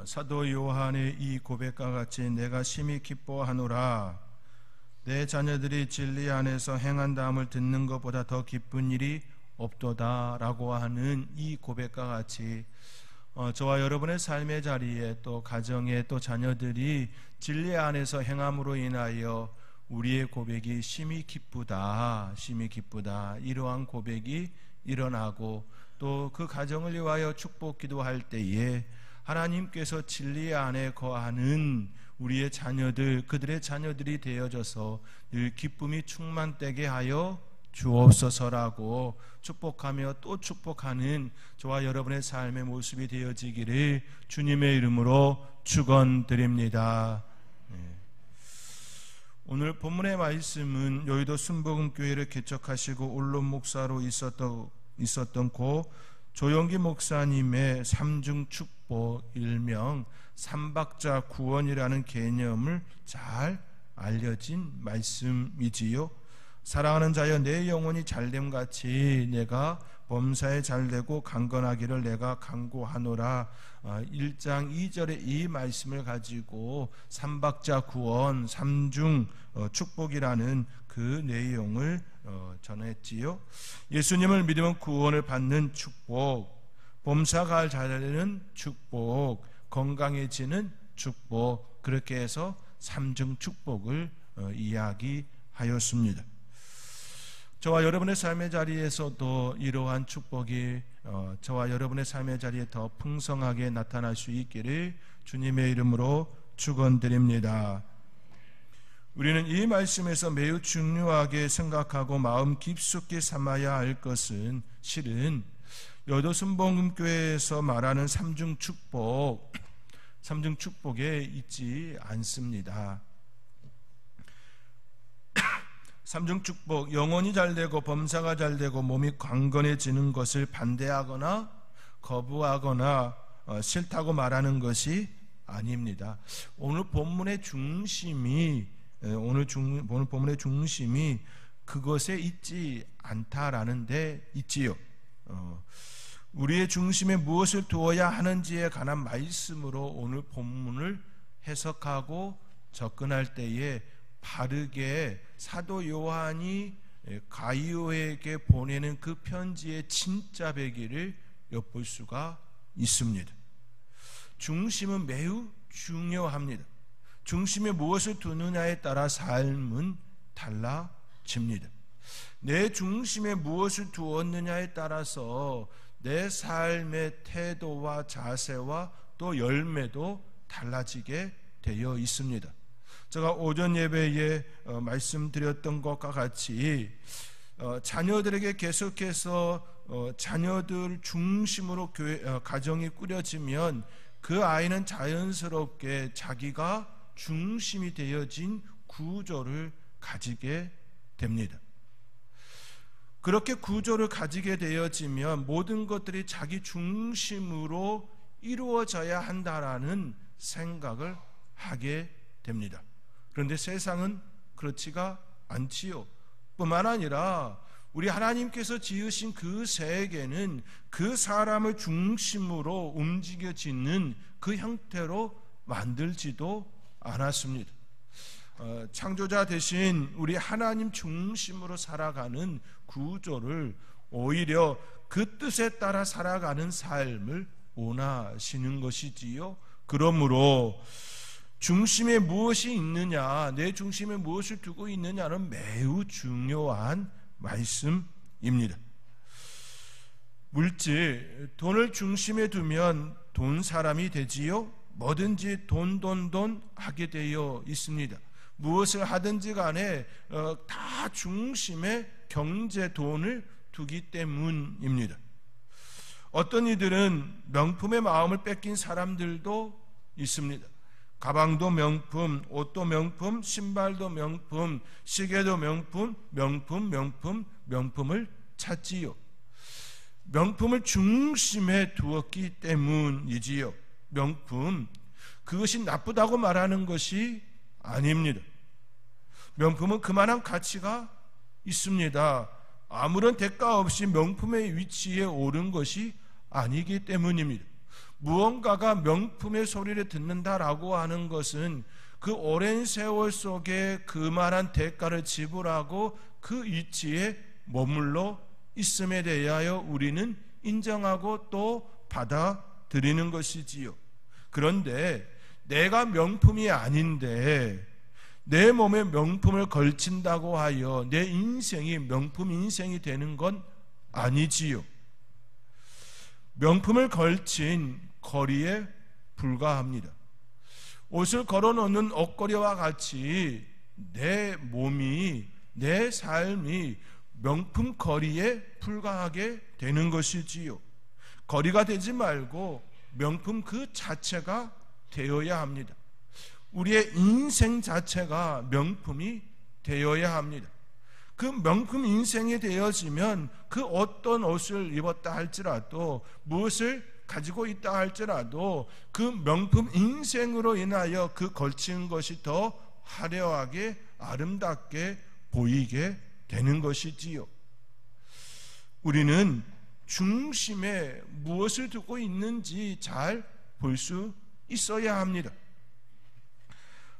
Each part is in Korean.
사도 요한의 이 고백과 같이 내가 심히 기뻐하노라. 내 자녀들이 진리 안에서 행한다함을 듣는 것보다 더 기쁜 일이 없도다 라고 하는 이 고백과 같이 저와 여러분의 삶의 자리에 또 가정에 또 자녀들이 진리 안에서 행함으로 인하여 우리의 고백이 심히 기쁘다, 심히 기쁘다, 이러한 고백이 일어나고 또 그 가정을 위하여 축복 기도할 때에 하나님께서 진리 안에 거하는 우리의 자녀들, 그들의 자녀들이 되어져서 늘 기쁨이 충만되게 하여 주옵소서라고 축복하며 또 축복하는 저와 여러분의 삶의 모습이 되어지기를 주님의 이름으로 축원드립니다. 오늘 본문의 말씀은 여의도 순복음교회를 개척하시고 언론 목사로 있었던 고 조영기 목사님의 삼중축복, 일명 삼박자 구원이라는 개념을 잘 알려진 말씀이지요. 사랑하는 자여 내 영혼이 잘됨같이 내가 범사에 잘되고 강건하기를 내가 간구하노라. 1장 2절의 이 말씀을 가지고 삼박자 구원, 삼중 축복이라는 그 내용을 전했지요. 예수님을 믿으면 구원을 받는 축복, 범사가 잘되는 축복, 건강해지는 축복, 그렇게 해서 삼중 축복을 이야기하였습니다. 저와 여러분의 삶의 자리에서도 이러한 축복이 저와 여러분의 삶의 자리에 더 풍성하게 나타날 수 있기를 주님의 이름으로 축원드립니다. 우리는 이 말씀에서 매우 중요하게 생각하고 마음 깊숙이 삼아야 할 것은 실은 여의도 순복음교회에서 말하는 삼중 축복에 있지 않습니다. 삼중축복, 영혼이 잘되고 범사가 잘되고 몸이 강건해지는 것을 반대하거나 거부하거나 싫다고 말하는 것이 아닙니다. 오늘 본문의 중심이 그것에 있지 않다라는 데 있지요. 우리의 중심에 무엇을 두어야 하는지에 관한 말씀으로 오늘 본문을 해석하고 접근할 때에 바르게 사도 요한이 가이오에게 보내는 그 편지의 진짜 배기를 엿볼 수가 있습니다. 중심은 매우 중요합니다. 중심에 무엇을 두느냐에 따라 삶은 달라집니다. 내 중심에 무엇을 두었느냐에 따라서 내 삶의 태도와 자세와 또 열매도 달라지게 되어 있습니다. 제가 오전 예배에 말씀드렸던 것과 같이 자녀들에게 계속해서 자녀들 중심으로 가정이 꾸려지면 그 아이는 자연스럽게 자기가 중심이 되어진 구조를 가지게 됩니다. 그렇게 구조를 가지게 되어지면 모든 것들이 자기 중심으로 이루어져야 한다라는 생각을 하게 됩니다. 그런데 세상은 그렇지가 않지요. 뿐만 아니라 우리 하나님께서 지으신 그 세계는 그 사람을 중심으로 움직여지는 그 형태로 만들지도 않았습니다. 창조자 대신 우리 하나님 중심으로 살아가는 구조를 오히려 그 뜻에 따라 살아가는 삶을 원하시는 것이지요. 그러므로 중심에 무엇이 있느냐, 내 중심에 무엇을 두고 있느냐는 매우 중요한 말씀입니다. 물질, 돈을 중심에 두면 돈 사람이 되지요. 뭐든지 돈 하게 되어 있습니다. 무엇을 하든지 간에 다 중심에 경제, 돈을 두기 때문입니다. 어떤 이들은 명품의 마음을 뺏긴 사람들도 있습니다. 가방도 명품, 옷도 명품, 신발도 명품, 시계도 명품을 찾지요. 명품을 중심에 두었기 때문이지요. 명품, 그것이 나쁘다고 말하는 것이 아닙니다. 명품은 그만한 가치가 있습니다. 아무런 대가 없이 명품의 위치에 오른 것이 아니기 때문입니다. 무언가가 명품의 소리를 듣는다라고 하는 것은 그 오랜 세월 속에 그만한 대가를 지불하고 그 위치에 머물러 있음에 대하여 우리는 인정하고 또 받아들이는 것이지요. 그런데 내가 명품이 아닌데 내 몸에 명품을 걸친다고 하여 내 인생이 명품 인생이 되는 건 아니지요. 명품을 걸친 거리에 불과합니다. 옷을 걸어놓는 옷걸이와 같이 내 몸이, 내 삶이 명품 거리에 불과하게 되는 것이지요. 거리가 되지 말고 명품 그 자체가 되어야 합니다. 우리의 인생 자체가 명품이 되어야 합니다. 그 명품 인생이 되어지면 그 어떤 옷을 입었다 할지라도, 무엇을 가지고 있다 할지라도 그 명품 인생으로 인하여 그 걸친 것이 더 화려하게 아름답게 보이게 되는 것이지요. 우리는 중심에 무엇을 두고 있는지 잘 볼 수 있어야 합니다.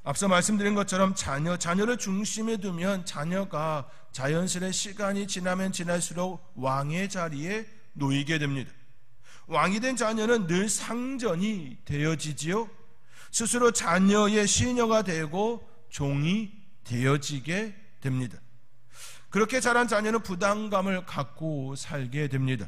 앞서 말씀드린 것처럼 자녀를 중심에 두면 자녀가 자연스레 시간이 지나면 지날수록 왕의 자리에 놓이게 됩니다. 왕이 된 자녀는 늘 상전이 되어지지요. 스스로 자녀의 시녀가 되고 종이 되어지게 됩니다. 그렇게 자란 자녀는 부담감을 갖고 살게 됩니다.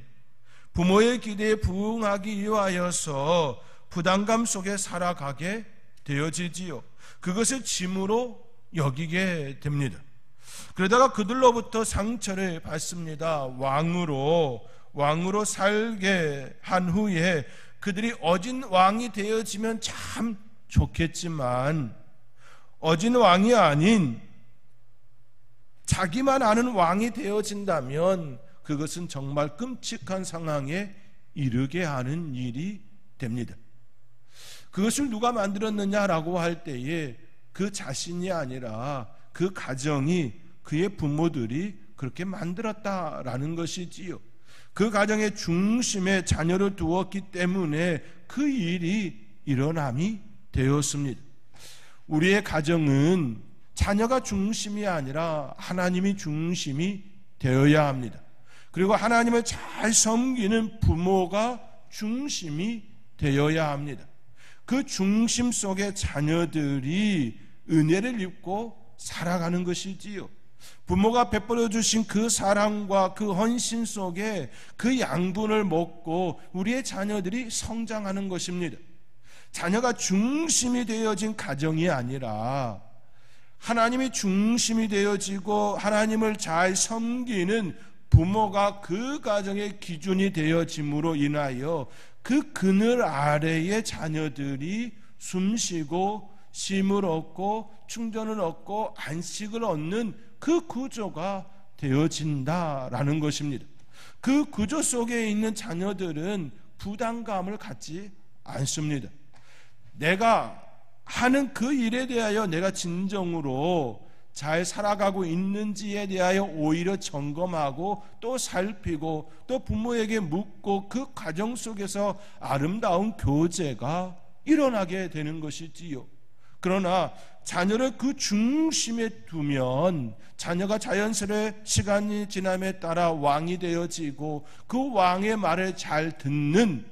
부모의 기대에 부응하기 위하여서 부담감 속에 살아가게 되어지지요. 그것을 짐으로 여기게 됩니다. 그러다가 그들로부터 상처를 받습니다. 왕으로 살게 한 후에 그들이 어진 왕이 되어지면 참 좋겠지만, 어진 왕이 아닌 자기만 아는 왕이 되어진다면 그것은 정말 끔찍한 상황에 이르게 하는 일이 됩니다. 그것을 누가 만들었느냐라고 할 때에 그 자신이 아니라 그 가정이, 그의 부모들이 그렇게 만들었다라는 것이지요. 그 가정의 중심에 자녀를 두었기 때문에 그 일이 일어남이 되었습니다. 우리의 가정은 자녀가 중심이 아니라 하나님이 중심이 되어야 합니다. 그리고 하나님을 잘 섬기는 부모가 중심이 되어야 합니다. 그 중심 속에 자녀들이 은혜를 입고 살아가는 것이지요. 부모가 베풀어 주신 그 사랑과 그 헌신 속에 그 양분을 먹고 우리의 자녀들이 성장하는 것입니다. 자녀가 중심이 되어진 가정이 아니라 하나님이 중심이 되어지고 하나님을 잘 섬기는 부모가 그 가정의 기준이 되어짐으로 인하여 그 그늘 아래의 자녀들이 숨쉬고 쉼을 얻고 충전을 얻고 안식을 얻는 그 구조가 되어진다라는 것입니다. 그 구조 속에 있는 자녀들은 부담감을 갖지 않습니다. 내가 하는 그 일에 대하여 내가 진정으로 잘 살아가고 있는지에 대하여 오히려 점검하고 또 살피고 또 부모에게 묻고 그 과정 속에서 아름다운 교제가 일어나게 되는 것이지요. 그러나 자녀를 그 중심에 두면 자녀가 자연스레 시간이 지남에 따라 왕이 되어지고 그 왕의 말을 잘 듣는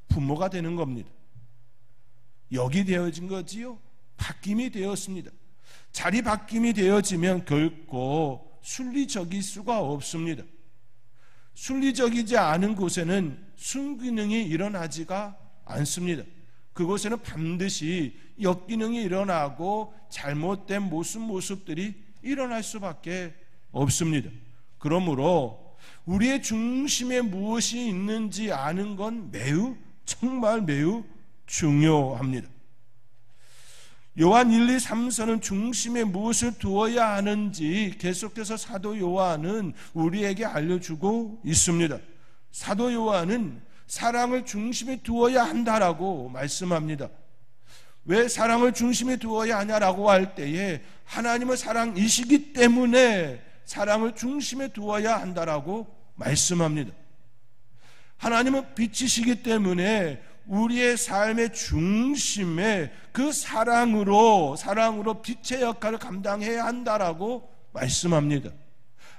부모가 되는 겁니다. 역이 되어진 거지요. 바뀜이 되었습니다. 자리 바뀜이 되어지면 결코 순리적일 수가 없습니다. 순리적이지 않은 곳에는 순기능이 일어나지가 않습니다. 그곳에는 반드시 역기능이 일어나고 잘못된 모습들이 일어날 수밖에 없습니다. 그러므로 우리의 중심에 무엇이 있는지 아는 건 정말 매우 중요합니다. 요한 1, 2, 3서는 중심에 무엇을 두어야 하는지 계속해서 사도 요한은 우리에게 알려주고 있습니다. 사도 요한은 사랑을 중심에 두어야 한다라고 말씀합니다. 왜 사랑을 중심에 두어야 하냐라고 할 때에 하나님은 사랑이시기 때문에 사랑을 중심에 두어야 한다라고 말씀합니다. 하나님은 빛이시기 때문에 우리의 삶의 중심에 그 사랑으로 빛의 역할을 감당해야 한다라고 말씀합니다.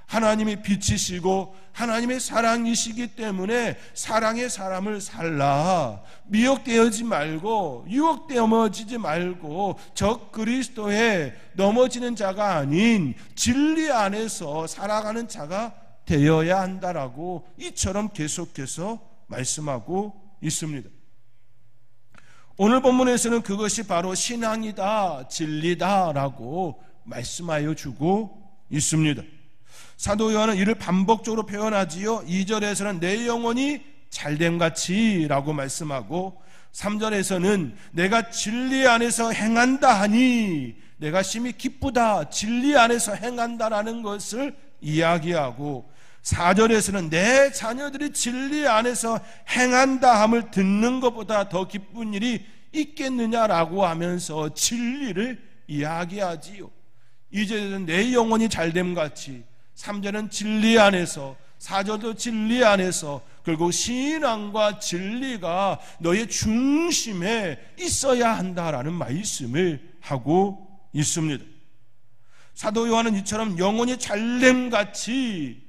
하나님이 빛이시고 하나님의 사랑이시기 때문에 사랑의 사람을 살라. 미혹되어지 말고 유혹되어지지 말고 적 그리스도에 넘어지는 자가 아닌 진리 안에서 살아가는 자가 되어야 한다라고 이처럼 계속해서 말씀하고 있습니다. 오늘 본문에서는 그것이 바로 신앙이다, 진리다라고 말씀하여 주고 있습니다. 사도 요한은 이를 반복적으로 표현하지요. 2절에서는 내 영혼이 잘됨같이 라고 말씀하고 3절에서는 내가 진리 안에서 행한다 하니 내가 심히 기쁘다, 진리 안에서 행한다라는 것을 이야기하고 4절에서는 내 자녀들이 진리 안에서 행한다 함을 듣는 것보다 더 기쁜 일이 있겠느냐라고 하면서 진리를 이야기하지요. 2절에서는 내 영혼이 잘됨같이, 3절은 진리 안에서, 4절도 진리 안에서, 결국 신앙과 진리가 너의 중심에 있어야 한다라는 말씀을 하고 있습니다. 사도 요한은 이처럼 영혼이 잘됨같이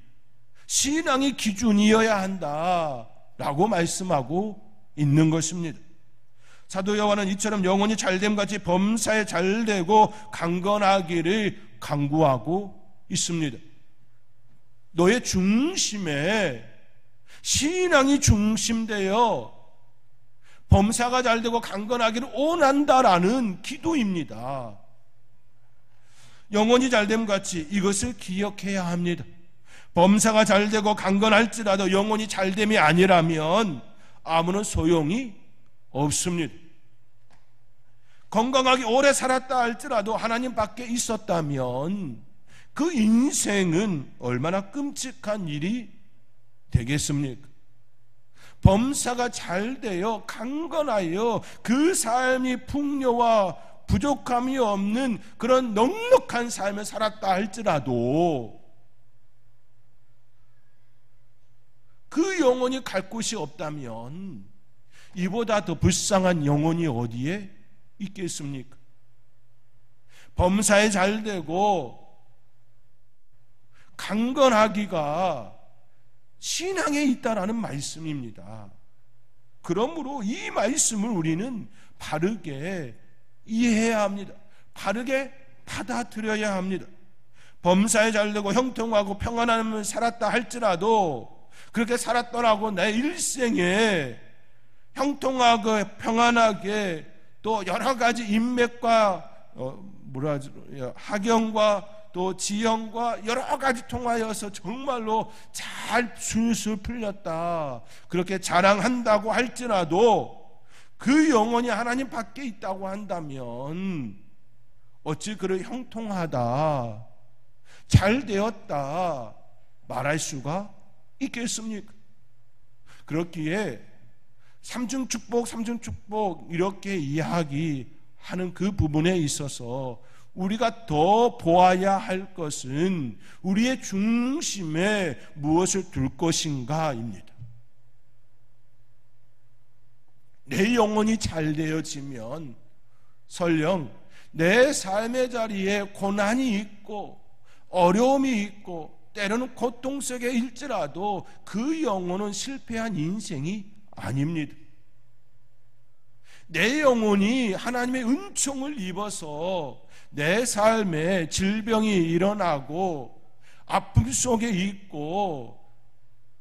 신앙이 기준이어야 한다라고 말씀하고 있는 것입니다. 사도 요한은 이처럼 영혼이 잘됨같이 범사에 잘되고 강건하기를 강구하고 있습니다. 너의 중심에 신앙이 중심되어 범사가 잘되고 강건하기를 원한다라는 기도입니다. 영혼이 잘됨같이 이것을 기억해야 합니다. 범사가 잘되고 강건할지라도 영혼이 잘됨이 아니라면 아무런 소용이 없습니다. 건강하게 오래 살았다 할지라도 하나님 밖에 있었다면 그 인생은 얼마나 끔찍한 일이 되겠습니까? 범사가 잘되어 강건하여 그 삶이 풍요와 부족함이 없는 그런 넉넉한 삶을 살았다 할지라도 그 영혼이 갈 곳이 없다면 이보다 더 불쌍한 영혼이 어디에 있겠습니까? 범사에 잘되고 강건하기가 신앙에 있다라는 말씀입니다. 그러므로 이 말씀을 우리는 바르게 이해해야 합니다. 바르게 받아들여야 합니다. 범사에 잘되고 형통하고 평안한 삶을 살았다 할지라도 그렇게 살았더라고 내 일생에 형통하고 평안하게 또 여러 가지 인맥과 학연과 또 지형과 여러 가지 통하여서 정말로 잘 술술 풀렸다 그렇게 자랑한다고 할지라도 그 영혼이 하나님 밖에 있다고 한다면 어찌 그를 형통하다 잘 되었다 말할 수가 있겠습니까? 그렇기에 삼중축복 이렇게 이야기하는 그 부분에 있어서 우리가 더 보아야 할 것은 우리의 중심에 무엇을 둘 것인가입니다. 내 영혼이 잘 되어지면 설령 내 삶의 자리에 고난이 있고 어려움이 있고 때로는 고통 속에 일지라도 그 영혼은 실패한 인생이 아닙니다. 내 영혼이 하나님의 은총을 입어서 내 삶에 질병이 일어나고 아픔 속에 있고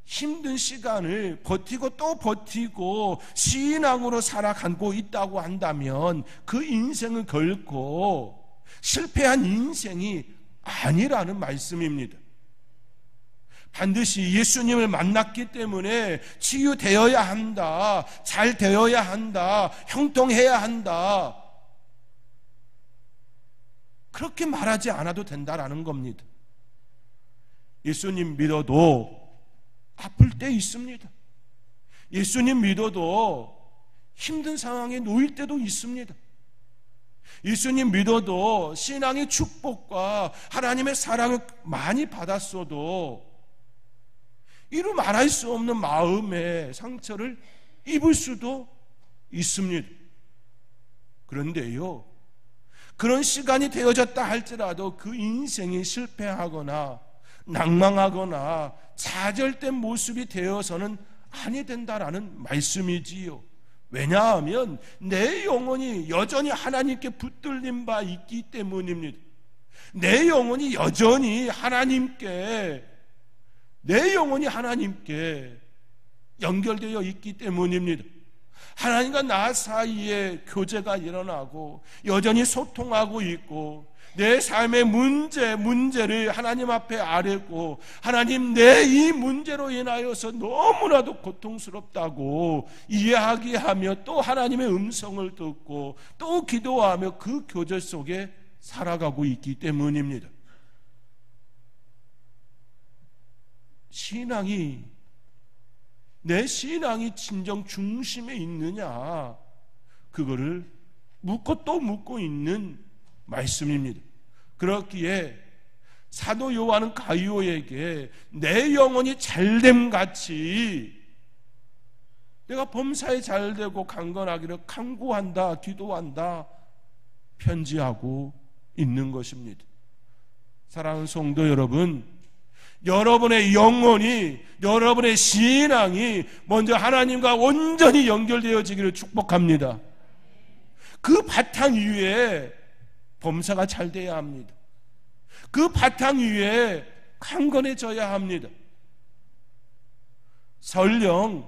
힘든 시간을 버티고 또 버티고 신앙으로 살아가고 있다고 한다면 그 인생은 결코 실패한 인생이 아니라는 말씀입니다. 반드시 예수님을 만났기 때문에 치유되어야 한다, 잘 되어야 한다, 형통해야 한다 그렇게 말하지 않아도 된다라는 겁니다. 예수님 믿어도 아플 때 있습니다. 예수님 믿어도 힘든 상황에 놓일 때도 있습니다. 예수님 믿어도 신앙의 축복과 하나님의 사랑을 많이 받았어도 이루 말할 수 없는 마음의 상처를 입을 수도 있습니다. 그런데요, 그런 시간이 되어졌다 할지라도 그 인생이 실패하거나 낭망하거나 좌절된 모습이 되어서는 아니 된다라는 말씀이지요. 왜냐하면 내 영혼이 여전히 하나님께 붙들린 바 있기 때문입니다. 내 영혼이 여전히 하나님께, 내 영혼이 하나님께 연결되어 있기 때문입니다. 하나님과 나 사이에 교제가 일어나고 여전히 소통하고 있고, 내 삶의 문제를 하나님 앞에 아뢰고, 하나님 내 이 문제로 인하여서 너무나도 고통스럽다고 이야기하며 또 하나님의 음성을 듣고 또 기도하며 그 교제 속에 살아가고 있기 때문입니다. 내 신앙이 진정 중심에 있느냐, 그거를 묻고 또 묻고 있는 말씀입니다. 그렇기에 사도 요한은 가이오에게 내 영혼이 잘됨 같이 내가 범사에 잘되고 강건하기를 간구한다, 기도한다, 편지하고 있는 것입니다. 사랑하는 성도 여러분, 여러분의 영혼이, 여러분의 신앙이 먼저 하나님과 온전히 연결되어지기를 축복합니다. 그 바탕 위에 범사가 잘 돼야 합니다. 그 바탕 위에 강건해져야 합니다. 설령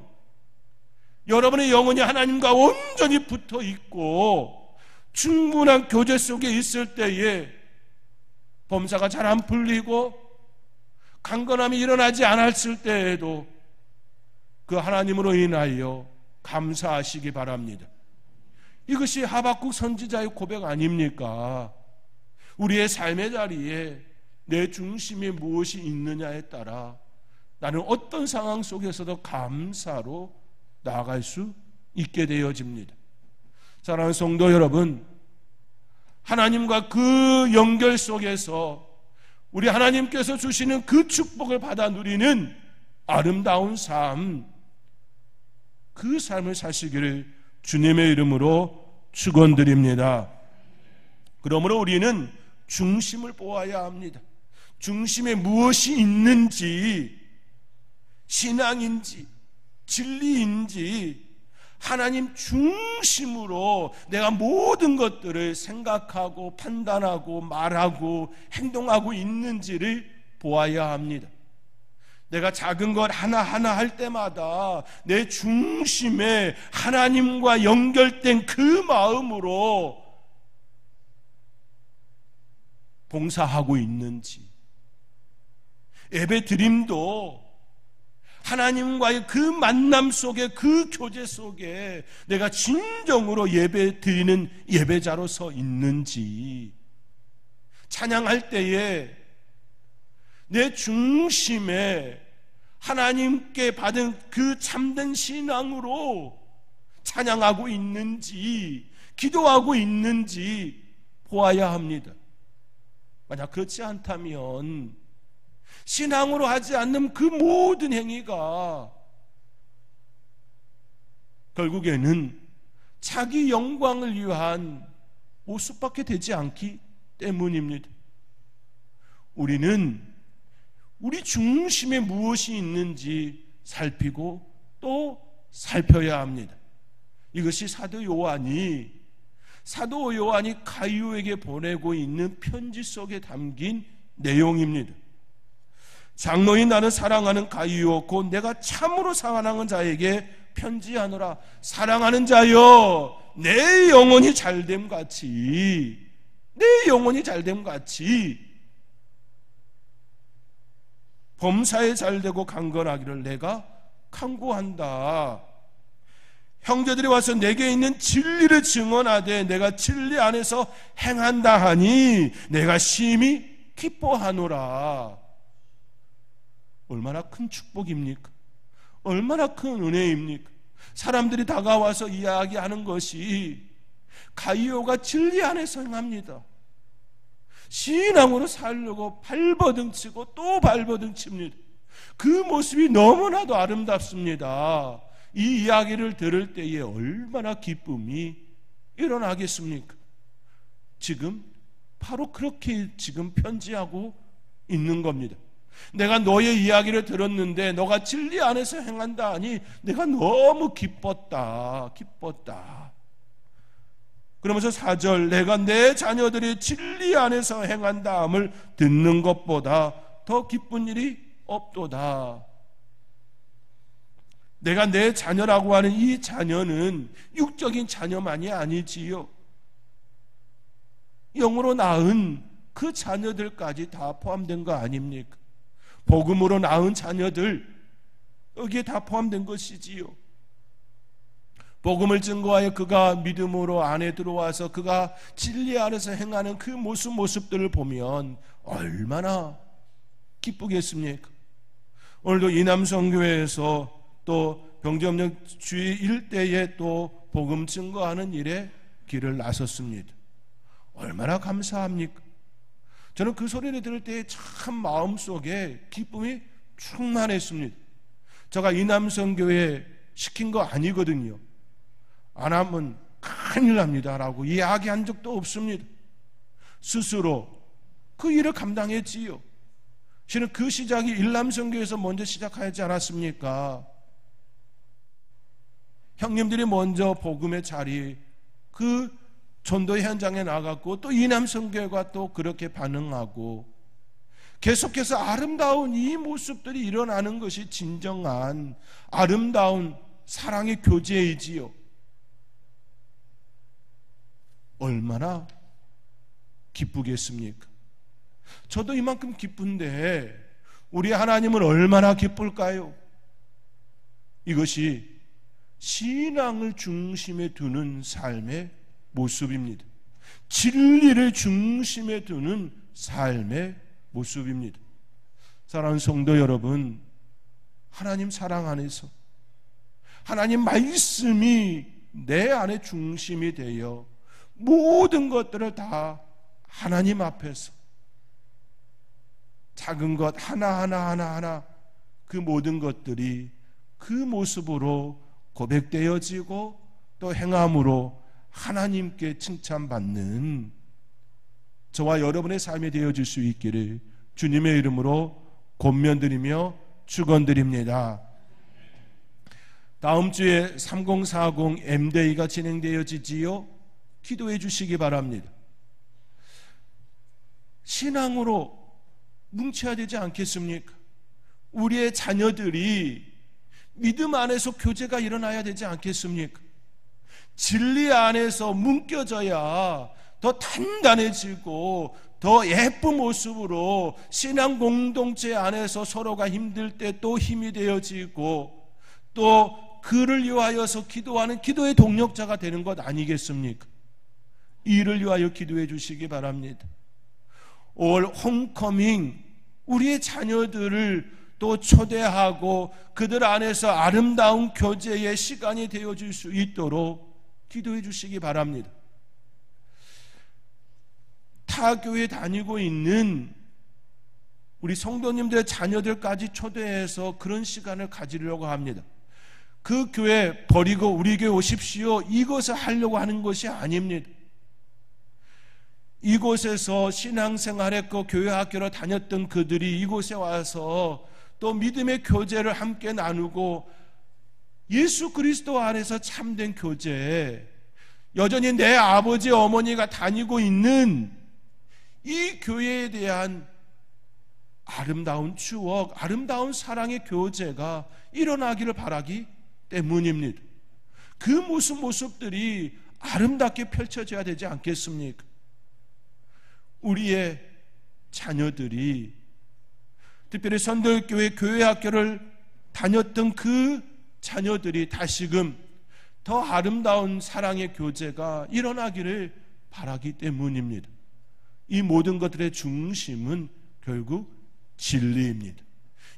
여러분의 영혼이 하나님과 온전히 붙어 있고 충분한 교제 속에 있을 때에 범사가 잘 안 풀리고 강건함이 일어나지 않았을 때에도 그 하나님으로 인하여 감사하시기 바랍니다. 이것이 하박국 선지자의 고백 아닙니까? 우리의 삶의 자리에 내 중심에 무엇이 있느냐에 따라 나는 어떤 상황 속에서도 감사로 나아갈 수 있게 되어집니다. 사랑하는 성도 여러분, 하나님과 그 연결 속에서 우리 하나님께서 주시는 그 축복을 받아 누리는 아름다운 삶, 그 삶을 사시기를 주님의 이름으로 축원드립니다. 그러므로 우리는 중심을 보아야 합니다. 중심에 무엇이 있는지, 신앙인지 진리인지 하나님 중심으로 내가 모든 것들을 생각하고 판단하고 말하고 행동하고 있는지를 보아야 합니다. 내가 작은 것 하나하나 할 때마다 내 중심에 하나님과 연결된 그 마음으로 봉사하고 있는지, 예배 드림도 하나님과의 그 만남 속에, 그 교제 속에 내가 진정으로 예배 드리는 예배자로서 있는지, 찬양할 때에 내 중심에 하나님께 받은 그 참된 신앙으로 찬양하고 있는지, 기도하고 있는지 보아야 합니다. 만약 그렇지 않다면 신앙으로 하지 않는 그 모든 행위가 결국에는 자기 영광을 위한 모습밖에 되지 않기 때문입니다. 우리는 우리 중심에 무엇이 있는지 살피고 또 살펴야 합니다. 이것이 사도 요한이 가이오에게 보내고 있는 편지 속에 담긴 내용입니다. 장로인 나는 사랑하는 가이오 곧 내가 참으로 사랑하는 자에게 편지하노라. 사랑하는 자여, 내 영혼이 잘됨 같이, 내 영혼이 잘됨 같이 범사에 잘되고 강건하기를 내가 간구한다. 형제들이 와서 내게 있는 진리를 증언하되 내가 진리 안에서 행한다 하니 내가 심히 기뻐하노라. 얼마나 큰 축복입니까? 얼마나 큰 은혜입니까? 사람들이 다가와서 이야기하는 것이 가이오가 진리 안에서 행합니다. 신앙으로 살려고 발버둥치고 또 발버둥칩니다. 그 모습이 너무나도 아름답습니다. 이 이야기를 들을 때에 얼마나 기쁨이 일어나겠습니까? 지금 바로 그렇게 지금 편지하고 있는 겁니다. 내가 너의 이야기를 들었는데 너가 진리 안에서 행한다 하니 내가 너무 기뻤다. 그러면서 4절, 내가 내 자녀들이 진리 안에서 행한다함을 듣는 것보다 더 기쁜 일이 없도다. 내가 내 자녀라고 하는 이 자녀는 육적인 자녀만이 아니지요. 영으로 낳은 그 자녀들까지 다 포함된 거 아닙니까? 복음으로 낳은 자녀들, 여기에 다 포함된 것이지요. 복음을 증거하여 그가 믿음으로 안에 들어와서 그가 진리 안에서 행하는 그 모습들을 보면 얼마나 기쁘겠습니까? 오늘도 이남성교회에서 또 병점역 주의 일대에 또 복음 증거하는 일에 길을 나섰습니다. 얼마나 감사합니까? 저는 그 소리를 들을 때 참 마음속에 기쁨이 충만했습니다. 제가 이남성교회 시킨 거 아니거든요. 안 하면 큰일 납니다라고 이야기한 적도 없습니다. 스스로 그 일을 감당했지요. 실은 그 시작이 일남성교회에서 먼저 시작하지 않았습니까? 형님들이 먼저 복음의 자리, 그 전도 현장에 나갔고 또 이남성교회가 또 그렇게 반응하고 계속해서 아름다운 이 모습들이 일어나는 것이 진정한 아름다운 사랑의 교제이지요. 얼마나 기쁘겠습니까? 저도 이만큼 기쁜데 우리 하나님은 얼마나 기쁠까요? 이것이 신앙을 중심에 두는 삶의 모습입니다. 진리를 중심에 두는 삶의 모습입니다. 사랑하는 성도 여러분, 하나님 사랑 안에서 하나님 말씀이 내 안에 중심이 되어 모든 것들을 다 하나님 앞에서 작은 것 하나하나 그 모든 것들이 그 모습으로 고백되어지고 또 행함으로 하나님께 칭찬받는 저와 여러분의 삶이 되어질 수 있기를 주님의 이름으로 권면드리며 축원드립니다. 다음 주에 3040 M-Day가 진행되어지지요. 기도해 주시기 바랍니다. 신앙으로 뭉쳐야 되지 않겠습니까? 우리의 자녀들이 믿음 안에서 교제가 일어나야 되지 않겠습니까? 진리 안에서 뭉겨져야 더 단단해지고 더 예쁜 모습으로 신앙 공동체 안에서 서로가 힘들 때 또 힘이 되어지고 또 그를 위하여서 기도하는 기도의 동력자가 되는 것 아니겠습니까? 이를 위하여 기도해 주시기 바랍니다. 올 홈커밍 우리의 자녀들을 또 초대하고 그들 안에서 아름다운 교제의 시간이 되어줄 수 있도록 기도해 주시기 바랍니다. 타 교회 다니고 있는 우리 성도님들의 자녀들까지 초대해서 그런 시간을 가지려고 합니다. 그 교회 버리고 우리 교회 오십시오, 이것을 하려고 하는 것이 아닙니다. 이곳에서 신앙생활했고 교회 학교를 다녔던 그들이 이곳에 와서 또 믿음의 교제를 함께 나누고 예수 그리스도 안에서 참된 교제, 여전히 내 아버지 어머니가 다니고 있는 이 교회에 대한 아름다운 추억, 아름다운 사랑의 교제가 일어나기를 바라기 때문입니다. 그 모습들이 아름답게 펼쳐져야 되지 않겠습니까? 우리의 자녀들이 특별히 선들교회 교회학교를 다녔던 그 자녀들이 다시금 더 아름다운 사랑의 교제가 일어나기를 바라기 때문입니다. 이 모든 것들의 중심은 결국 진리입니다.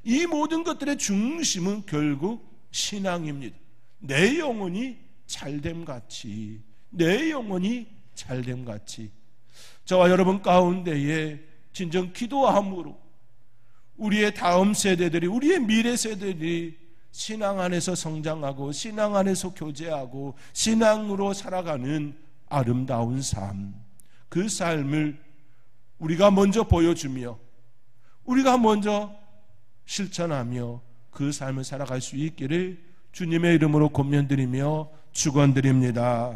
이 모든 것들의 중심은 결국 신앙입니다. 내 영혼이 잘됨같이, 내 영혼이 잘됨같이 저와 여러분 가운데에 진정 기도함으로 우리의 다음 세대들이, 우리의 미래 세대들이 신앙 안에서 성장하고 신앙 안에서 교제하고 신앙으로 살아가는 아름다운 삶, 그 삶을 우리가 먼저 보여주며 우리가 먼저 실천하며 그 삶을 살아갈 수 있기를 주님의 이름으로 권면드리며 축원드립니다.